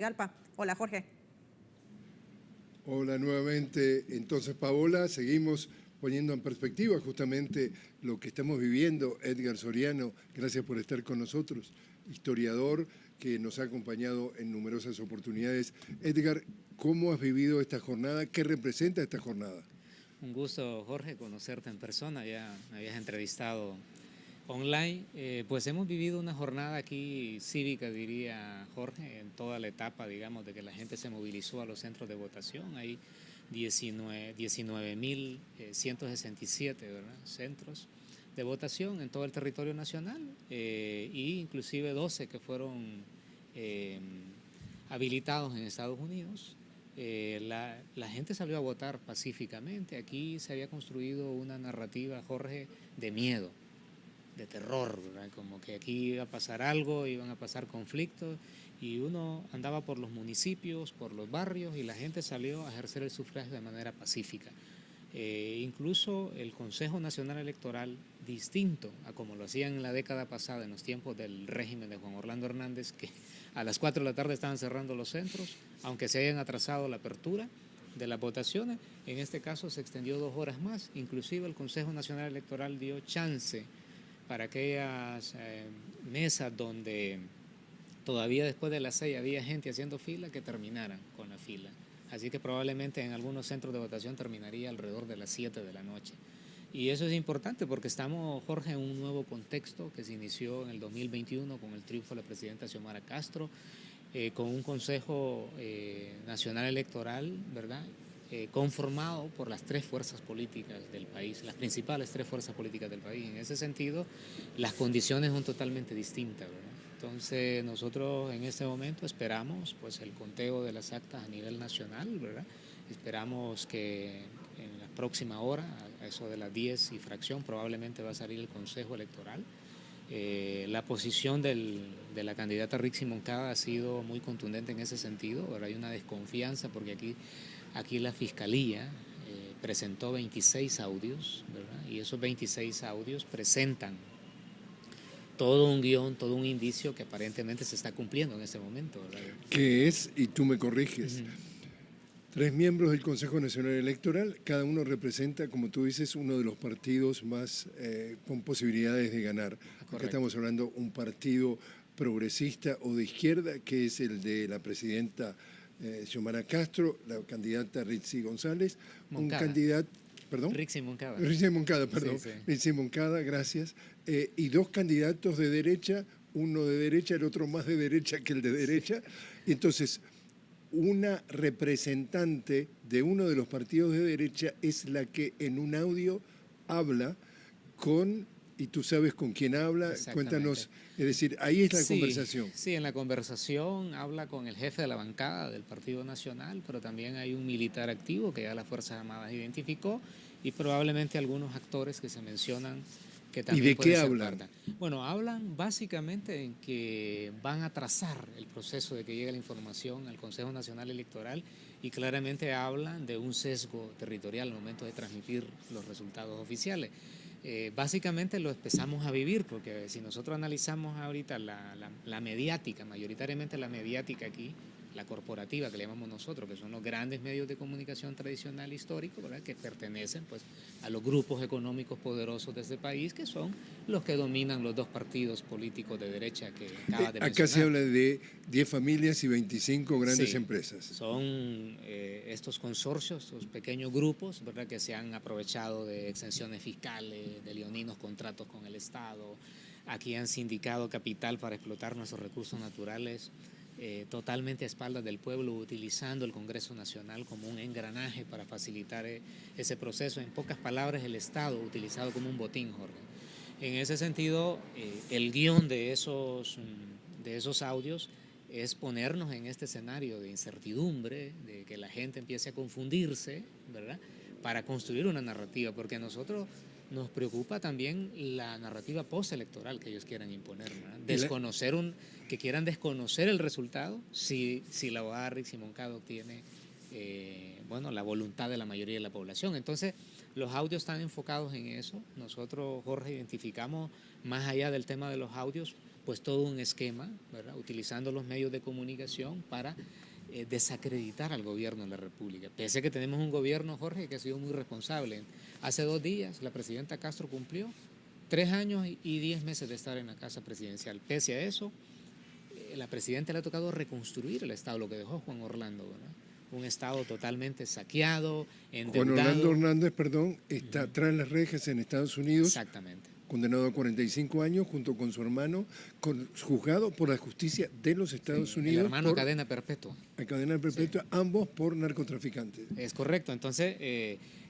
Galpa. Hola, Jorge. Hola nuevamente. Entonces, Paola, seguimos poniendo en perspectiva justamente lo que estamos viviendo. Edgar Soriano, gracias por estar con nosotros, historiador que nos ha acompañado en numerosas oportunidades. Edgar, ¿cómo has vivido esta jornada? ¿Qué representa esta jornada? Un gusto, Jorge, conocerte en persona. Ya me habías entrevistado online. Pues hemos vivido una jornada aquí cívica, diría Jorge, en toda la etapa, digamos, de que la gente se movilizó a los centros de votación. Hay 19.167, ¿verdad?, centros de votación en todo el territorio nacional, y inclusive 12 que fueron habilitados en Estados Unidos. La gente salió a votar pacíficamente. Aquí se había construido una narrativa, Jorge, de miedo, de terror, ¿verdad? Como que aquí iba a pasar algo, iban a pasar conflictos, y uno andaba por los municipios, por los barrios, y la gente salió a ejercer el sufragio de manera pacífica. Incluso el Consejo Nacional Electoral, distinto a como lo hacían en la década pasada, en los tiempos del régimen de Juan Orlando Hernández, que a las 4 de la tarde estaban cerrando los centros, aunque se hayan atrasado la apertura de las votaciones, en este caso se extendió 2 horas más. Inclusive el Consejo Nacional Electoral dio chance para aquellas mesas donde todavía después de las 6 había gente haciendo fila, que terminaran con la fila. Así que probablemente en algunos centros de votación terminaría alrededor de las 7 de la noche. Y eso es importante porque estamos, Jorge, en un nuevo contexto que se inició en el 2021 con el triunfo de la presidenta Xiomara Castro, con un Consejo Nacional Electoral, ¿verdad?, conformado por las 3 fuerzas políticas del país, las principales 3 fuerzas políticas del país. En ese sentido, las condiciones son totalmente distintas, ¿verdad? Entonces, nosotros en este momento esperamos pues el conteo de las actas a nivel nacional, ¿verdad? Esperamos que en la próxima hora, a eso de las 10 y fracción, probablemente va a salir el Consejo Electoral. La posición de la candidata Rixi Moncada ha sido muy contundente en ese sentido. Ahora hay una desconfianza porque aquí la Fiscalía presentó 26 audios, ¿verdad? Y esos 26 audios presentan todo un guión, todo un indicio que aparentemente se está cumpliendo en este momento, ¿verdad? ¿Qué es? Y tú me corriges. 3 miembros del Consejo Nacional Electoral, cada uno representa, como tú dices, uno de los partidos más con posibilidades de ganar. Correcto. Acá estamos hablando de un partido progresista o de izquierda, que es el de la presidenta Xiomara Castro, la candidata Rixi González, Moncada. un candidato... ¿Perdón? Rixi Moncada. Rixi Moncada, perdón. Sí, sí. Rixi Moncada, gracias. Y 2 candidatos de derecha, uno de derecha, el otro más de derecha que el de derecha. Y entonces, una representante de uno de los partidos de derecha es la que en un audio habla con, y tú sabes con quién habla, cuéntanos, es decir, ahí es la conversación. Sí, en la conversación habla con el jefe de la bancada del Partido Nacional, pero también hay un militar activo que ya las Fuerzas Armadas identificó, y probablemente algunos actores que se mencionan que también ¿Y de pueden qué ser hablan? parte. Bueno, hablan básicamente en que van a trazar el proceso de que llegue la información al Consejo Nacional Electoral, y claramente hablan de un sesgo territorial al momento de transmitir los resultados oficiales. Básicamente lo empezamos a vivir porque si nosotros analizamos ahorita la mediática, mayoritariamente la mediática aquí, la corporativa que le llamamos nosotros, que son los grandes medios de comunicación tradicional histórico, ¿verdad?, que pertenecen pues a los grupos económicos poderosos de este país, que son los que dominan los 2 partidos políticos de derecha que acabas de mencionar. Acá se habla de 10 familias y 25 grandes empresas. Son estos consorcios, estos pequeños grupos, ¿verdad?, que se han aprovechado de exenciones fiscales, de leoninos contratos con el Estado. Aquí han sindicado capital para explotar nuestros recursos naturales, totalmente a espaldas del pueblo, utilizando el Congreso Nacional como un engranaje para facilitar ese proceso. En pocas palabras, el Estado utilizado como un botín, Jorge. En ese sentido, el guión de esos audios es ponernos en este escenario de incertidumbre, de que la gente empiece a confundirse, ¿verdad?, para construir una narrativa, porque a nosotros nos preocupa también la narrativa postelectoral que ellos quieran imponer, ¿verdad? Que quieran desconocer el resultado si la abogada Rixi Moncada obtiene la voluntad de la mayoría de la población. Entonces, los audios están enfocados en eso. Nosotros, Jorge, identificamos, más allá del tema de los audios, pues todo un esquema, ¿verdad?, utilizando los medios de comunicación para desacreditar al gobierno de la República. Pese a que tenemos un gobierno, Jorge, que ha sido muy responsable. Hace 2 días la presidenta Castro cumplió 3 años y 10 meses de estar en la casa presidencial. Pese a eso, la presidenta le ha tocado reconstruir el Estado, lo que dejó Juan Orlando, ¿verdad? Un Estado totalmente saqueado, endeudado. Juan Orlando Hernández, perdón, está tras las rejas en Estados Unidos. Exactamente. Condenado a 45 años junto con su hermano, juzgado por la justicia de los Estados Unidos. El hermano a cadena perpetua. A cadena perpetua, ambos por narcotraficantes. Es correcto. Entonces,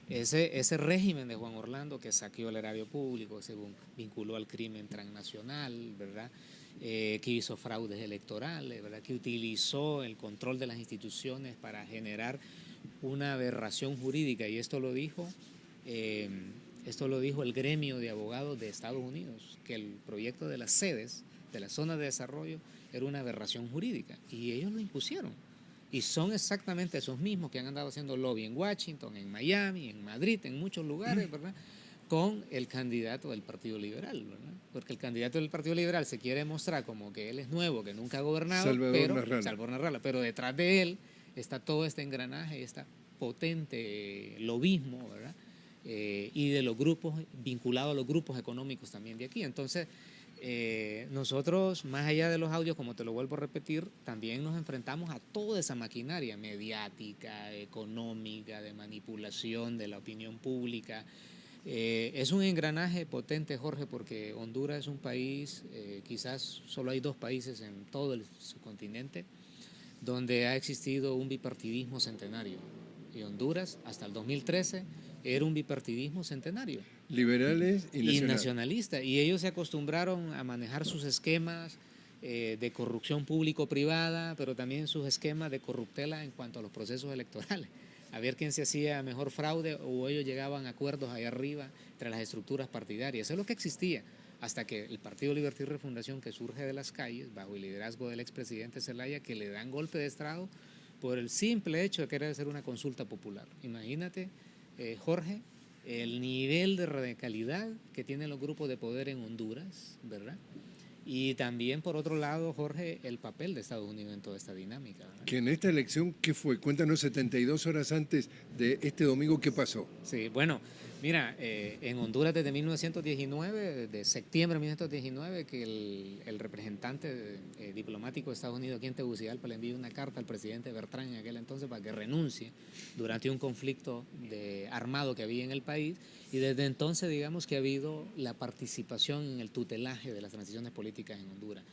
ese régimen de Juan Orlando que saqueó el erario público, se vinculó al crimen transnacional, ¿verdad?, que hizo fraudes electorales, ¿verdad?, que utilizó el control de las instituciones para generar una aberración jurídica, y esto lo dijo el gremio de abogados de Estados Unidos, que el proyecto de las sedes, de las zonas de desarrollo, era una aberración jurídica, y ellos lo impusieron. Y son exactamente esos mismos que han andado haciendo lobby en Washington, en Miami, en Madrid, en muchos lugares, ¿verdad?, con el candidato del Partido Liberal, ¿verdad? Porque el candidato del Partido Liberal se quiere mostrar como que él es nuevo, que nunca ha gobernado, Salvador Narrala, pero detrás de él está todo este engranaje, este potente lobismo, ¿verdad?, y de los grupos, vinculados a los grupos económicos también de aquí. Entonces, nosotros, más allá de los audios, como te lo vuelvo a repetir, también nos enfrentamos a toda esa maquinaria mediática, económica, de manipulación de la opinión pública. Es un engranaje potente, Jorge, porque Honduras es un país, quizás solo hay 2 países en todo el subcontinente donde ha existido un bipartidismo centenario. Y Honduras, hasta el 2013, era un bipartidismo centenario. Liberales y nacionalistas. Y ellos se acostumbraron a manejar sus esquemas de corrupción público-privada, pero también sus esquemas de corruptela en cuanto a los procesos electorales. A ver quién se hacía mejor fraude, o ellos llegaban a acuerdos ahí arriba entre las estructuras partidarias. Eso es lo que existía, hasta que el Partido Libertad y Refundación, que surge de las calles, bajo el liderazgo del expresidente Zelaya, que le dan golpe de estado por el simple hecho de querer hacer una consulta popular. Imagínate, Jorge, el nivel de radicalidad que tienen los grupos de poder en Honduras, ¿verdad? Y también, por otro lado, Jorge, el papel de Estados Unidos en toda esta dinámica, ¿verdad? Que en esta elección, ¿qué fue? Cuéntanos, 72 horas antes de este domingo, ¿qué pasó? Sí, bueno, mira, en Honduras desde 1919, de septiembre de 1919, que el representante diplomático de Estados Unidos aquí en Tegucigalpa le envió una carta al presidente Bertrán en aquel entonces para que renuncie durante un conflicto armado que había en el país, y desde entonces digamos que ha habido la participación en el tutelaje de las transiciones políticas en Honduras.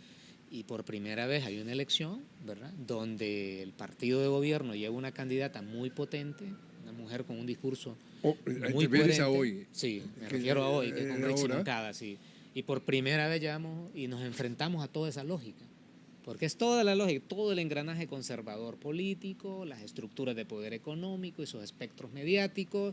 Y por primera vez hay una elección, ¿verdad?, donde el partido de gobierno lleva una candidata muy potente, una mujer con un discurso muy coherente. A hoy. Sí, me refiero a hoy, que es con Rixi Moncada, sí. Y por primera vez llevamos y nos enfrentamos a toda esa lógica, porque es toda la lógica, todo el engranaje conservador político, las estructuras de poder económico, esos espectros mediáticos,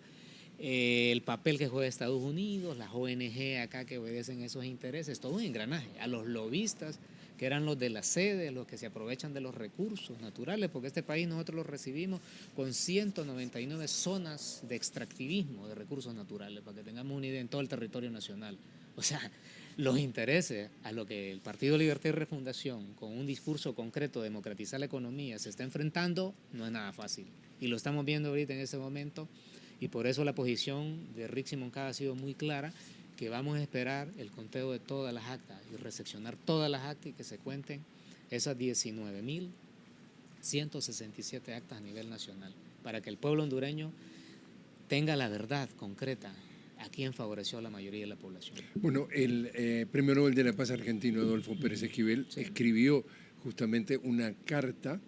el papel que juega Estados Unidos, las ONG acá que obedecen esos intereses, todo un engranaje, a los lobistas, que eran los de la sede, los que se aprovechan de los recursos naturales, porque este país nosotros lo recibimos con 199 zonas de extractivismo de recursos naturales, para que tengamos una idea, en todo el territorio nacional. O sea, los intereses a lo que el Partido Libertad y Refundación, con un discurso concreto de democratizar la economía, se está enfrentando, no es nada fácil. Y lo estamos viendo ahorita en ese momento, y por eso la posición de Rixi Moncada ha sido muy clara, que vamos a esperar el conteo de todas las actas y reseccionar todas las actas y que se cuenten esas 19.167 actas a nivel nacional, para que el pueblo hondureño tenga la verdad concreta a quién favoreció a la mayoría de la población. Bueno, el Premio Nobel de la Paz argentino, Adolfo Pérez Esquivel, escribió justamente una carta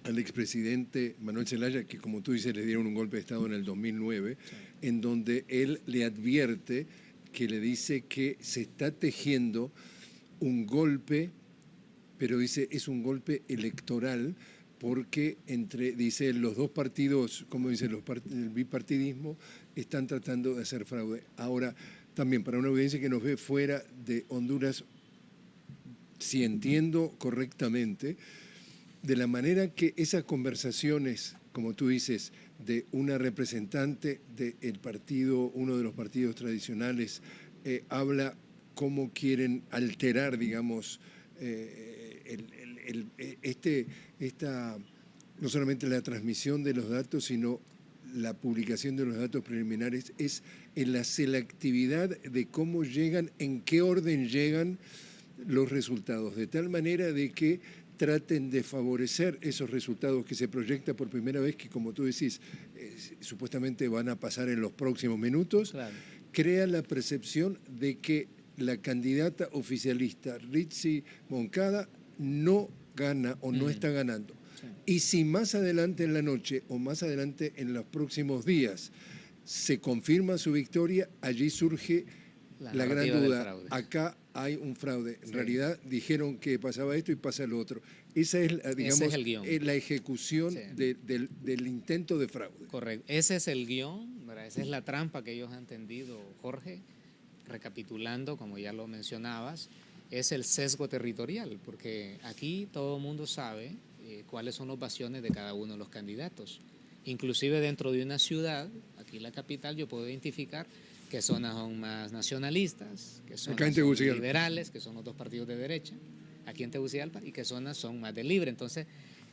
al expresidente Manuel Zelaya, que como tú dices le dieron un golpe de Estado en el 2009, en donde él le advierte, que le dice que se está tejiendo un golpe, pero dice es un golpe electoral, porque dice, los 2 partidos, como dice, el bipartidismo, están tratando de hacer fraude. Ahora, también para una audiencia que nos ve fuera de Honduras, si entiendo correctamente, de la manera que esas conversaciones, como tú dices, de una representante del partido, uno de los partidos tradicionales, habla cómo quieren alterar, digamos, esta, no solamente la transmisión de los datos, sino la publicación de los datos preliminares, es en la selectividad de cómo llegan, en qué orden llegan los resultados, de tal manera de que traten de favorecer esos resultados que se proyecta por primera vez, que como tú decís, supuestamente van a pasar en los próximos minutos, Claro. crea la percepción de que la candidata oficialista Rizzi Moncada no gana o no está ganando. Sí. Y si más adelante en la noche o más adelante en los próximos días se confirma su victoria, allí surge la gran narrativa del duda. fraude. Acá hay un fraude. En Sí. realidad dijeron que pasaba esto y pasa lo otro. Esa es, digamos, Ese es el guión. la ejecución Sí. del intento de fraude. Correcto. Ese es el guión, ¿verdad? Esa es la trampa que ellos han tendido, Jorge. Recapitulando, como ya lo mencionabas, es el sesgo territorial, porque aquí todo el mundo sabe cuáles son los bastiones de cada uno de los candidatos. Inclusive dentro de una ciudad, aquí la capital, yo puedo identificar qué zonas son más nacionalistas, qué zonas son liberales, que son los dos partidos de derecha, aquí en Tegucigalpa, y qué zonas son más de libre. Entonces,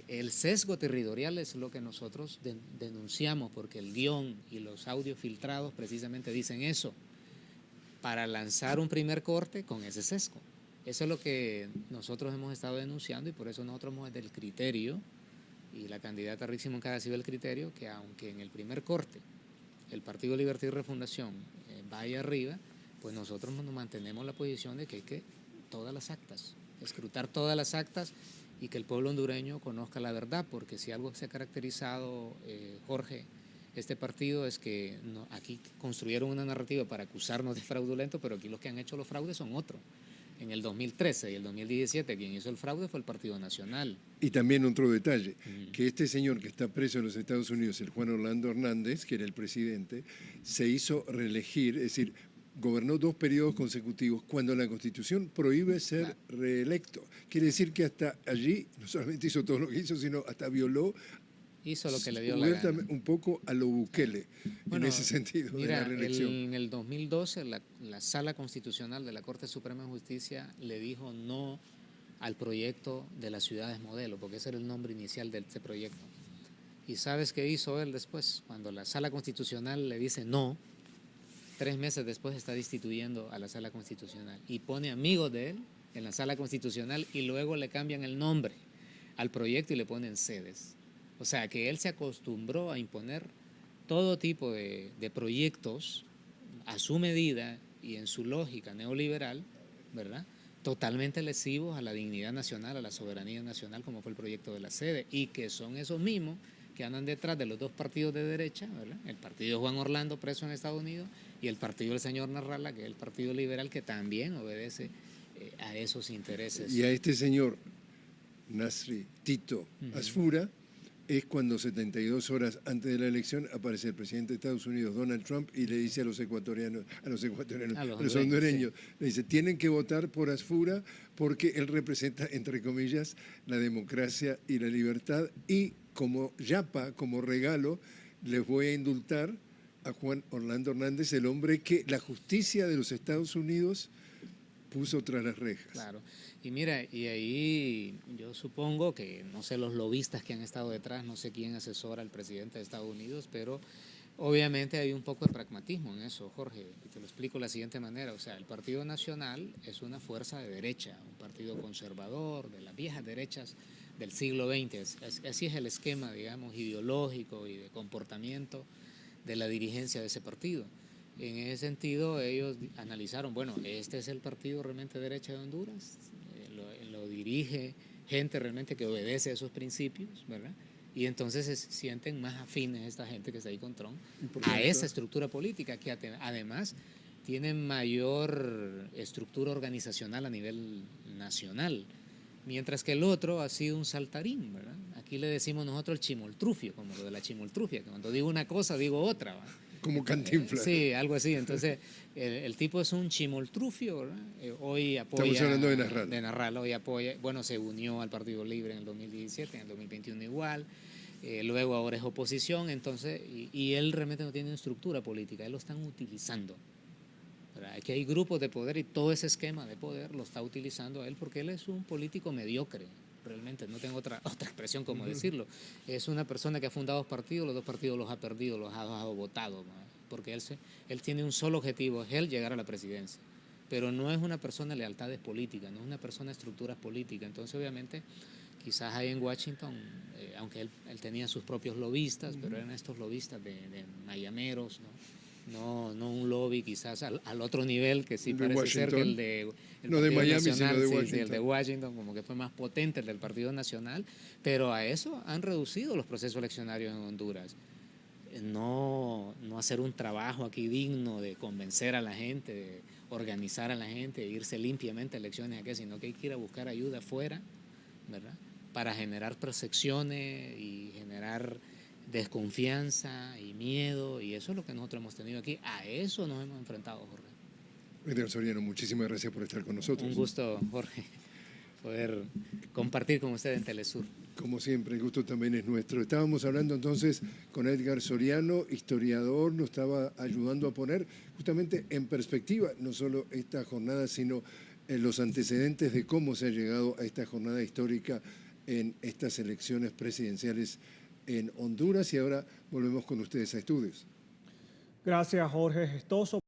el sesgo territorial es lo que nosotros denunciamos, porque el guión y los audios filtrados precisamente dicen eso, para lanzar un primer corte con ese sesgo. Eso es lo que nosotros hemos estado denunciando y por eso nosotros hemos del criterio, y la candidata Rizzi Moncada ha sido el criterio, que aunque en el primer corte el Partido Libertad y Refundación vaya arriba, pues nosotros nos mantenemos la posición de que hay que todas las actas, escrutar todas las actas y que el pueblo hondureño conozca la verdad, porque si algo se ha caracterizado, Jorge, este partido es que aquí construyeron una narrativa para acusarnos de fraudulento, pero aquí los que han hecho los fraudes son otros. En el 2013 y el 2017 quien hizo el fraude fue el Partido Nacional. Y también otro detalle, que este señor que está preso en los Estados Unidos, el Juan Orlando Hernández, que era el presidente, se hizo reelegir, es decir, gobernó 2 periodos consecutivos cuando la Constitución prohíbe ser reelecto. Quiere decir que hasta allí no solamente hizo todo lo que hizo, sino hasta violó, hizo lo que le dio la gana. Un poco a lo Bukele, bueno, en ese sentido, mira, de la reelección. En el 2012 la Sala Constitucional de la Corte Suprema de Justicia le dijo no al proyecto de las ciudades modelo, porque ese era el nombre inicial de este proyecto. ¿Y sabes qué hizo él después? Cuando la Sala Constitucional le dice no, 3 meses después está destituyendo a la Sala Constitucional y pone amigos de él en la Sala Constitucional y luego le cambian el nombre al proyecto y le ponen sedes. O sea, que él se acostumbró a imponer todo tipo de proyectos a su medida y en su lógica neoliberal, ¿verdad? Totalmente lesivos a la dignidad nacional, a la soberanía nacional, como fue el proyecto de la sede, y que son esos mismos que andan detrás de los 2 partidos de derecha, ¿verdad? El partido de Juan Orlando, preso en Estados Unidos, y el partido del señor Narrala, que es el partido liberal, que también obedece a esos intereses. Y a este señor, Nasri Tito Asfura, es cuando 72 horas antes de la elección aparece el presidente de Estados Unidos, Donald Trump, y le dice a los hondureños, sí, le dice, tienen que votar por Asfura porque él representa, entre comillas, la democracia y la libertad, y como yapa, como regalo, les voy a indultar a Juan Orlando Hernández, el hombre que la justicia de los Estados Unidos puso tras las rejas. Claro. Y mira, y ahí yo supongo que, no sé, los lobistas que han estado detrás, no sé quién asesora al presidente de Estados Unidos, pero obviamente hay un poco de pragmatismo en eso, Jorge, y te lo explico de la siguiente manera. O sea, el Partido Nacional es una fuerza de derecha, un partido conservador, de las viejas derechas del siglo XX. Así es el esquema, digamos, ideológico y de comportamiento de la dirigencia de ese partido. En ese sentido, ellos analizaron, bueno, este es el partido realmente de derecha de Honduras, lo dirige gente realmente que obedece a esos principios, ¿verdad? Y entonces se sienten más afines esta gente que está ahí con Trump a esa estructura política que además tiene mayor estructura organizacional a nivel nacional, mientras que el otro ha sido un saltarín, ¿verdad? Aquí le decimos nosotros el chimoltrufio, como lo de la chimoltrufia, que cuando digo una cosa digo otra, ¿verdad? Como Cantinflas. Sí, algo así. Entonces, el tipo es un chimoltrufio, ¿verdad? Hoy apoya... Estamos hablando de Narrala. De Narrala, hoy apoya... Bueno, se unió al Partido Libre en el 2017, en el 2021 igual. Luego ahora es oposición, entonces... Y él realmente no tiene estructura política, él lo están utilizando. ¿verdad? Que hay grupos de poder y todo ese esquema de poder lo está utilizando él porque él es un político mediocre. Realmente, no tengo otra expresión como decirlo. Es una persona que ha fundado dos partidos, los dos partidos los ha perdido, los ha dejado votados, ¿no? Porque él tiene un solo objetivo, es él llegar a la presidencia. Pero no es una persona de lealtades políticas, no es una persona de estructuras políticas. Entonces, obviamente, quizás ahí en Washington, aunque él tenía sus propios lobistas, pero eran estos lobistas de mayameros, ¿no? No un lobby quizás al otro nivel, que sí ¿De parece ser que Washington? el No de Partido Miami, Nacional, sino de sí, Washington. el de Washington, como que fue más potente el del Partido Nacional, pero a eso han reducido los procesos eleccionarios en Honduras. No hacer un trabajo aquí digno de convencer a la gente, de organizar a la gente, de irse limpiamente a elecciones aquí, sino que hay que ir a buscar ayuda afuera, ¿verdad? Para generar percepciones y generar desconfianza y miedo, y eso es lo que nosotros hemos tenido aquí. A eso nos hemos enfrentado, Jorge. Edgar Soriano, muchísimas gracias por estar con nosotros. Un gusto, Jorge, poder compartir con usted en Telesur. Como siempre, el gusto también es nuestro. Estábamos hablando entonces con Edgar Soriano, historiador, nos estaba ayudando a poner justamente en perspectiva no solo esta jornada, sino los antecedentes de cómo se ha llegado a esta jornada histórica en estas elecciones presidenciales en Honduras. Y ahora volvemos con ustedes a estudios. Gracias, Jorge Gestoso.